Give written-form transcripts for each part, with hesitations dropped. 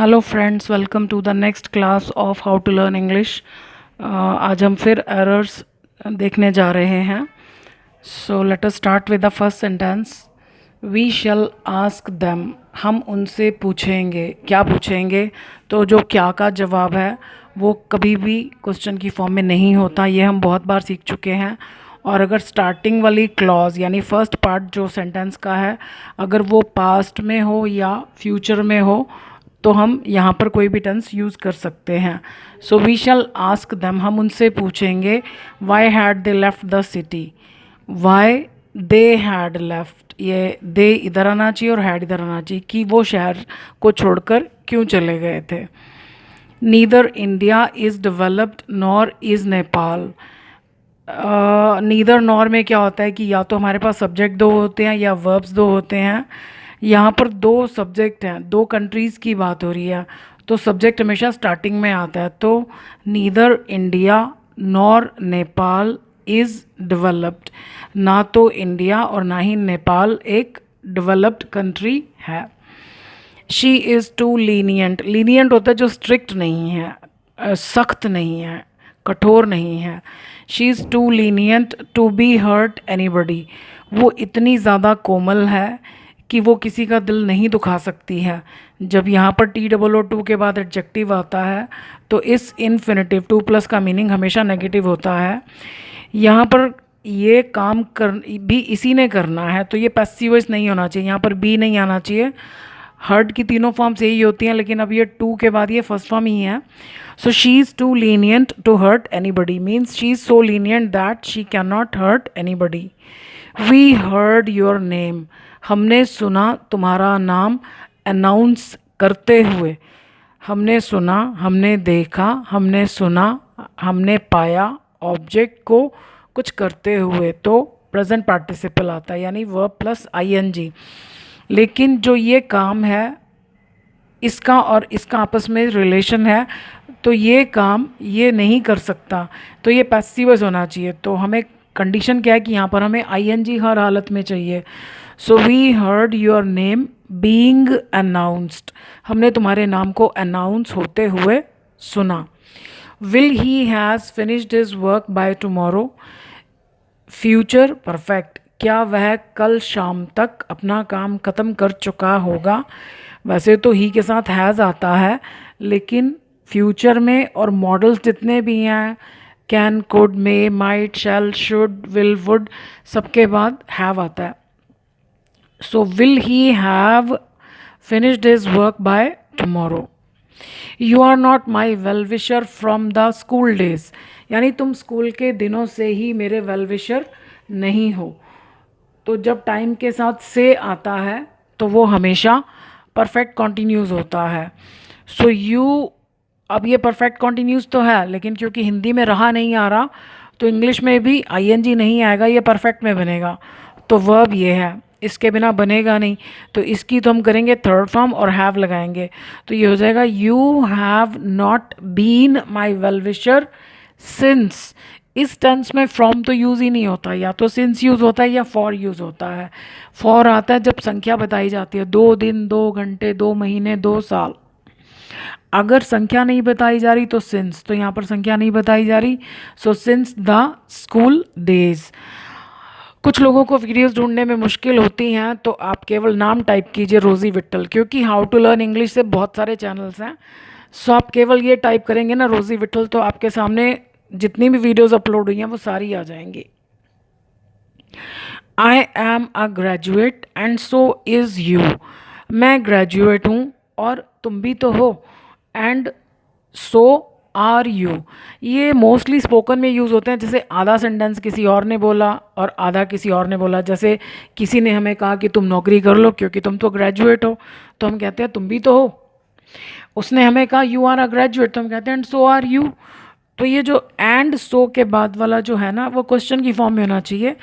Hello friends, welcome to the next class of how to learn English. आज हम फिर errors देखने जा रहे हैं। So let us start with the first sentence. We shall ask them. हम उनसे पूछेंगे। क्या पूछेंगे? तो जो क्या का जवाब है वो कभी भी क्वेश्चन की फॉर्म में नहीं होता। ये हम बहुत बार सीख चुके हैं। और अगर स्टार्टिंग वाली क्लॉज यानी फर्स्ट पार्ट जो सेंटेंस का है, अगर वो पास्ट में हो या फ्यूचर में हो तो हम यहाँ पर कोई भी टेंस यूज़ कर सकते हैं। So we shall ask them, हम उनसे पूछेंगे why had they left the city. Why they had left, ये दे इधर आना चाहिए और हैड इधर आना चाहिए कि वो शहर को छोड़कर क्यों चले गए थे। Neither India is developed nor is Nepal. Neither nor में क्या होता है कि या तो हमारे पास सब्जेक्ट दो होते हैं या वर्ब्स दो होते हैं। यहाँ पर दो सब्जेक्ट हैं, दो कंट्रीज़ की बात हो रही है, तो सब्जेक्ट हमेशा स्टार्टिंग में आता है। तो neither India nor Nepal is developed. ना तो इंडिया और ना ही नेपाल एक डेवलप्ड कंट्री है। She is too lenient. Lenient होता है जो स्ट्रिक्ट नहीं है, सख्त नहीं है, कठोर नहीं है। She is too lenient to be hurt anybody. वो इतनी ज़्यादा कोमल है कि वो किसी का दिल नहीं दुखा सकती है। जब यहाँ पर TOO के बाद एडजेक्टिव आता है तो इस इन्फिनेटिव टू प्लस का मीनिंग हमेशा नेगेटिव होता है। यहाँ पर ये काम कर भी इसी ने करना है, तो ये पैसिव वॉइस नहीं होना चाहिए, यहाँ पर बी नहीं आना चाहिए। हर्ट की तीनों फॉर्म्स यही होती हैं, लेकिन अब ये टू के बाद ये फर्स्ट फॉर्म ही है। So she is too lenient to hurt anybody means she is so lenient that she can not hurt anybody. We heard your name. हमने सुना तुम्हारा नाम अनाउंस करते हुए। हमने सुना, हमने देखा, हमने सुना, हमने पाया ऑब्जेक्ट को कुछ करते हुए, तो प्रेजेंट पार्टिसिपल आता है यानी वर्ब प्लस ING। लेकिन जो ये काम है इसका और इसका आपस में रिलेशन है, तो ये काम ये नहीं कर सकता, तो ये पैसिव वॉइस होना चाहिए। तो हमें कंडीशन क्या है कि यहाँ पर हमें ING हर हालत में चाहिए। So we heard your name being announced. हमने तुम्हारे नाम को अनाउंस होते हुए सुना। Will he has finished his work by tomorrow. Future perfect, क्या वह कल शाम तक अपना काम ख़त्म कर चुका होगा। वैसे तो ही के साथ हैज़ आता है, लेकिन फ्यूचर में और मॉडल्स जितने भी हैं can, could, may, might, shall, should, will, would, सबके बाद हैव आता है। So will he have finished his work by tomorrow. You are not my well wisher from the school days, यानी तुम स्कूल के दिनों से ही मेरे वेल विशर नहीं हो। तो जब टाइम के साथ से आता है तो वो हमेशा परफेक्ट कॉन्टीन्यूस होता है। सो यू, अब ये परफेक्ट कॉन्टीन्यूस तो है, लेकिन क्योंकि हिंदी में रहा नहीं आ रहा तो इंग्लिश में भी ING नहीं आएगा, ये परफेक्ट में बनेगा। तो वर्ब ये है, इसके बिना बनेगा नहीं, तो इसकी तो हम करेंगे थर्ड फॉर्म और हैव लगाएंगे, तो ये हो जाएगा you have not been my well wisher since. इस टेंस में फ्रॉम तो यूज़ ही नहीं होता, या तो सिंस यूज़ होता है या फॉर यूज़ होता है। फॉर आता है जब संख्या बताई जाती है, 2 दिन, 2 घंटे, 2 महीने, 2 साल। अगर संख्या नहीं बताई जा रही तो सिंस, तो यहाँ पर संख्या नहीं बताई जा रही, so since the school days. कुछ लोगों को वीडियोस ढूंढने में मुश्किल होती हैं, तो आप केवल नाम टाइप कीजिए रोज़ी विट्टल, क्योंकि हाउ टू लर्न इंग्लिश से बहुत सारे चैनल्स हैं। सो आप केवल ये टाइप करेंगे ना रोज़ी विट्टल, तो आपके सामने जितनी भी वीडियोस अपलोड हुई हैं वो सारी आ जाएंगी। I am a graduate and so is you. मैं ग्रेजुएट हूँ और तुम भी तो हो। एंड सो आर यू, ये मोस्टली स्पोकन में यूज़ होते हैं, जैसे आधा सेंटेंस किसी और ने बोला और आधा किसी और ने बोला। जैसे किसी ने हमें कहा कि तुम नौकरी कर लो क्योंकि तुम तो ग्रेजुएट हो, तो हम कहते हैं तुम भी तो हो। उसने हमें कहा यू आर अ ग्रेजुएट, तो हम कहते हैं एंड सो आर यू। तो ये जो एंड सो के बाद वाला जो है ना, वो क्वेश्चन की फॉर्म में होना चाहिए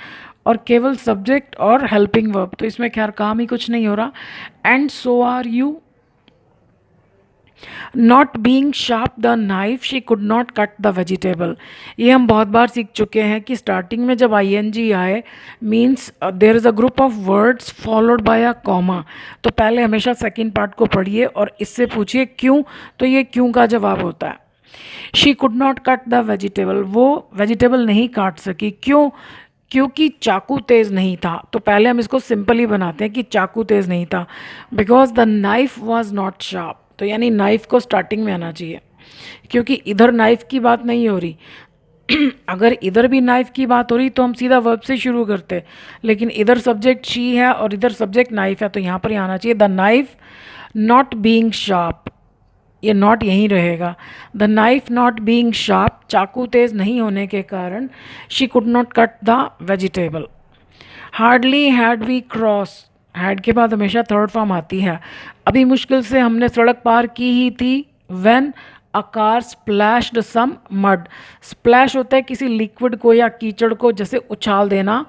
और केवल सब्जेक्ट और हेल्पिंग वर्ब, तो इसमें खैर काम ही कुछ नहीं हो रहा। And so are you. Not being sharp the knife she could not cut the vegetable. ये हम बहुत बार सीख चुके हैं कि स्टार्टिंग में जब ING आए means there is a group of words followed by a comma, तो पहले हमेशा सेकेंड पार्ट को पढ़िए और इससे पूछिए क्यों, तो ये क्यों का जवाब होता है। She could not cut the vegetable, वो वेजिटेबल नहीं काट सकी, क्यों? क्योंकि चाकू तेज़ नहीं था। तो पहले हम इसको सिंपल ही बनाते हैं कि चाकू तेज़ नहीं था, because the knife was not sharp. तो यानी नाइफ को स्टार्टिंग में आना चाहिए, क्योंकि इधर नाइफ की बात नहीं हो रही। अगर इधर भी नाइफ की बात हो रही तो हम सीधा वर्ब से शुरू करते, लेकिन इधर सब्जेक्ट शी है और इधर सब्जेक्ट नाइफ है, तो यहाँ पर ही आना चाहिए the knife not being sharp. ये नॉट यहीं रहेगा। The knife not being sharp, चाकू तेज़ नहीं होने के कारण she could not cut the vegetable. Hardly had we cross, had के बाद हमेशा थर्ड फॉर्म आती है। अभी मुश्किल से हमने सड़क पार की ही थी। When a car splashed some mud, splash होता है किसी लिक्विड को या कीचड़ को जैसे उछाल देना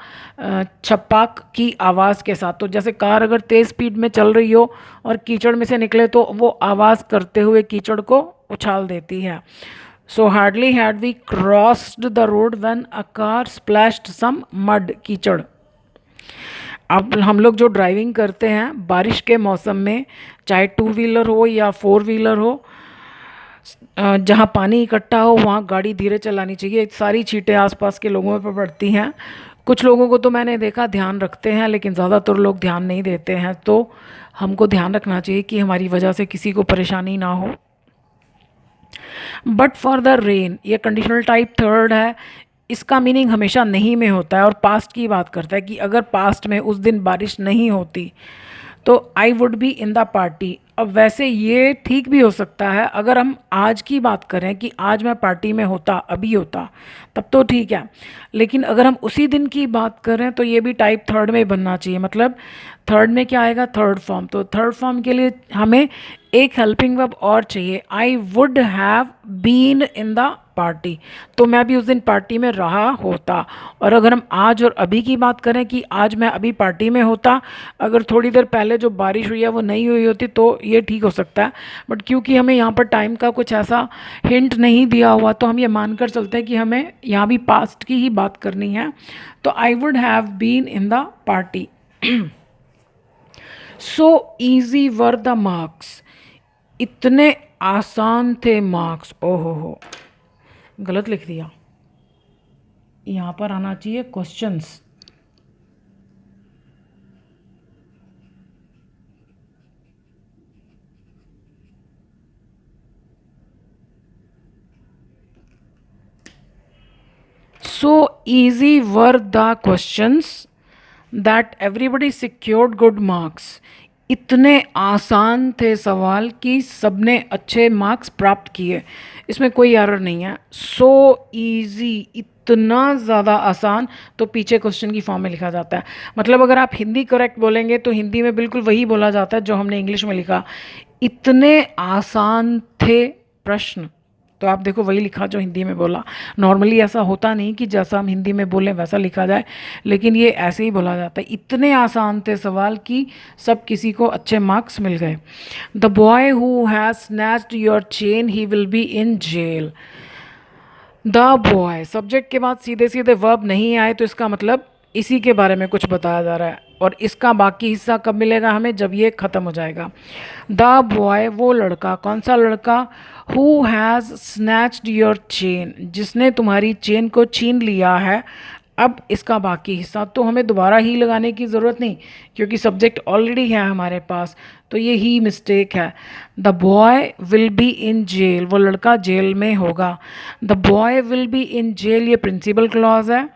छपाक की आवाज़ के साथ। तो जैसे कार अगर तेज़ स्पीड में चल रही हो और कीचड़ में से निकले तो वो आवाज़ करते हुए कीचड़ को उछाल देती है। So hardly had we crossed the road when a car splashed some mud, कीचड़। अब हम लोग जो ड्राइविंग करते हैं बारिश के मौसम में, चाहे 2 व्हीलर हो या 4 व्हीलर हो, जहाँ पानी इकट्ठा हो वहाँ गाड़ी धीरे चलानी चाहिए। सारी छींटें आसपास के लोगों पर पड़ती हैं। कुछ लोगों को तो मैंने देखा ध्यान रखते हैं, लेकिन ज़्यादातर लोग ध्यान नहीं देते हैं। तो हमको ध्यान रखना चाहिए कि हमारी वजह से किसी को परेशानी ना हो। बट फॉर द रेन, ये कंडीशनल टाइप थर्ड है। इसका मीनिंग हमेशा नहीं में होता है और पास्ट की बात करता है कि अगर पास्ट में उस दिन बारिश नहीं होती तो I would be in the party. अब वैसे ये ठीक भी हो सकता है, अगर हम आज की बात करें कि आज मैं पार्टी में होता, अभी होता, तब तो ठीक है। लेकिन अगर हम उसी दिन की बात करें तो ये भी टाइप थर्ड में बनना चाहिए। मतलब थर्ड में क्या आएगा? Third form. तो थर्ड फॉर्म के लिए हमें एक हेल्पिंग वर्ब और चाहिए। I would have been in the party, तो मैं भी उस दिन पार्टी में रहा होता। और अगर हम आज और अभी की बात करें कि आज मैं अभी पार्टी में होता, अगर थोड़ी देर पहले जो बारिश हुई है वो नहीं हुई होती तो ये ठीक हो सकता है। बट क्योंकि हमें यहाँ पर टाइम का कुछ ऐसा हिंट नहीं दिया हुआ, तो हम ये मानकर चलते हैं कि हमें यहाँ भी पास्ट की ही बात करनी है। तो I would have been in the party. So easy were the marks, इतने आसान थे मार्क्स। ओहो हो, गलत लिख दिया, यहाँ पर आना चाहिए questions. So easy were the questions that everybody secured good marks, इतने आसान थे सवाल कि सबने अच्छे मार्क्स प्राप्त किए। इसमें कोई एरर नहीं है। सो ईजी, इतना ज़्यादा आसान, तो पीछे क्वेश्चन की फॉर्म में लिखा जाता है। मतलब अगर आप हिंदी करेक्ट बोलेंगे तो हिंदी में बिल्कुल वही बोला जाता है जो हमने इंग्लिश में लिखा। इतने आसान थे प्रश्न, तो आप देखो वही लिखा जो हिंदी में बोला। नॉर्मली ऐसा होता नहीं कि जैसा हम हिंदी में बोलें वैसा लिखा जाए, लेकिन ये ऐसे ही बोला जाता है। इतने आसान थे सवाल कि सब किसी को अच्छे मार्क्स मिल गए। The boy who has snatched your chain he will be in jail. The boy, subject के बाद सीधे सीधे वर्ब नहीं आए तो इसका मतलब इसी के बारे में कुछ बताया जा रहा है। और इसका बाकी हिस्सा कब मिलेगा हमें? जब ये ख़त्म हो जाएगा। द बॉय, वो लड़का, कौन सा लड़का? Who has snatched your chain, जिसने तुम्हारी चेन को छीन लिया है। अब इसका बाकी हिस्सा तो हमें दोबारा ही लगाने की ज़रूरत नहीं, क्योंकि सब्जेक्ट ऑलरेडी है हमारे पास, तो ये ही मिस्टेक है। The boy will be in jail, वो लड़का जेल में होगा। The boy will be in jail, ये प्रिंसिपल क्लॉज है।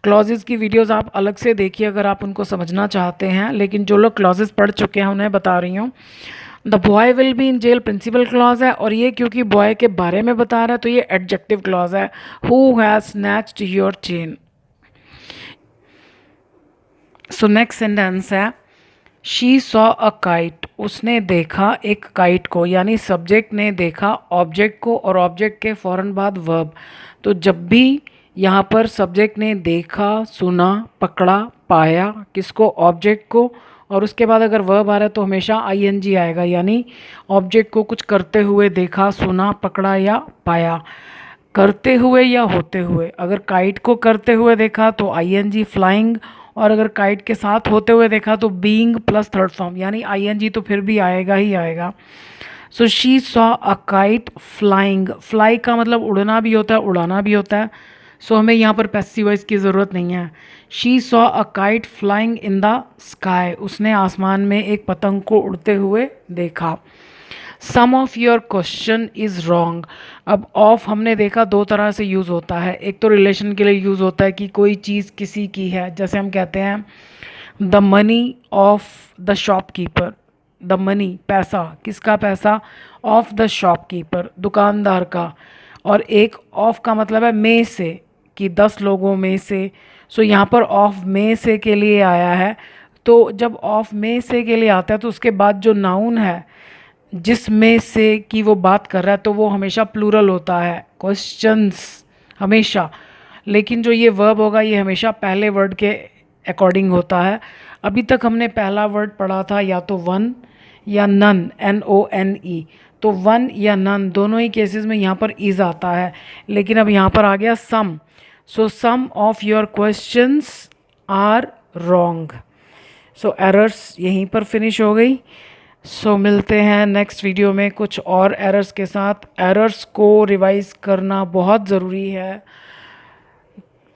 क्लॉजेस की वीडियोस आप अलग से देखिए अगर आप उनको समझना चाहते हैं, लेकिन जो लोग क्लॉजेस पढ़ चुके हैं उन्हें बता रही हूँ। The boy will be in jail principal clause है, और ये क्योंकि बॉय के बारे में बता रहा है तो ये एडजेक्टिव क्लॉज है। Who has snatched your chain. So next sentence है शी सॉ अ काइट, उसने देखा एक काइट को, यानी सब्जेक्ट ने देखा ऑब्जेक्ट को और ऑब्जेक्ट के फ़ौरन बाद वर्ब। तो जब भी यहाँ पर सब्जेक्ट ने देखा, सुना, पकड़ा, पाया, किसको? ऑब्जेक्ट को, और उसके बाद अगर वर्ब आ रहा है तो हमेशा आईएनजी आएगा, यानी ऑब्जेक्ट को कुछ करते हुए देखा, सुना, पकड़ा या पाया। करते हुए या होते हुए, अगर काइट को करते हुए देखा तो आईएनजी फ्लाइंग, और अगर काइट के साथ होते हुए देखा तो बीइंग प्लस थर्ड फॉर्म, यानी आईएनजी तो फिर भी आएगा ही आएगा। So she saw a kite flying, fly का मतलब उड़ना भी होता है, उड़ाना भी होता है। सो हमें यहाँ पर पैसिव वॉइस की ज़रूरत नहीं है। She saw a kite flying in the sky, उसने आसमान में एक पतंग को उड़ते हुए देखा। Some of your question is wrong, अब ऑफ हमने देखा दो तरह से यूज़ होता है। एक तो रिलेशन के लिए यूज़ होता है कि कोई चीज़ किसी की है, जैसे हम कहते हैं the money of the shopkeeper, the money पैसा, किसका पैसा, ऑफ द शॉपकीपर दुकानदार का। और एक ऑफ का मतलब है में से, कि 10 लोगों में से। सो यहाँ पर ऑफ में से के लिए आया है। तो जब ऑफ में से के लिए आता है तो उसके बाद जो नाउन है जिसमें से कि वो बात कर रहा है तो वो हमेशा प्लूरल होता है, क्वेश्चंस हमेशा। लेकिन जो ये वर्ब होगा ये हमेशा पहले वर्ड के अकॉर्डिंग होता है। अभी तक हमने पहला वर्ड पढ़ा था या तो वन या नन, NONE। तो वन या नन दोनों ही केसेस में यहाँ पर इज़ आता है, लेकिन अब यहाँ पर आ गया sum. So some of your questions are wrong. So errors यहीं पर फिनिश हो गई। सो मिलते हैं नेक्स्ट वीडियो में कुछ और एरर्स के साथ। एरर्स को रिवाइज करना बहुत ज़रूरी है,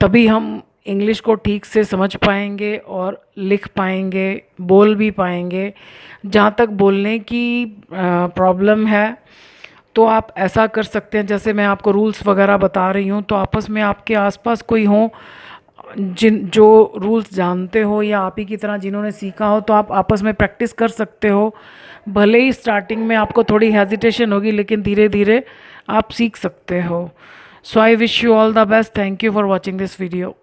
तभी हम इंग्लिश को ठीक से समझ पाएंगे और लिख पाएंगे, बोल भी पाएंगे। जहाँ तक बोलने की प्रॉब्लम है तो आप ऐसा कर सकते हैं, जैसे मैं आपको रूल्स वगैरह बता रही हूँ, तो आपस में आपके आसपास कोई हो जो रूल्स जानते हो या आप ही की तरह जिन्होंने सीखा हो, तो आप आपस में प्रैक्टिस कर सकते हो। भले ही स्टार्टिंग में आपको थोड़ी हेजिटेशन होगी, लेकिन धीरे धीरे आप सीख सकते हो। So I wish you all the best. Thank you for watching this video.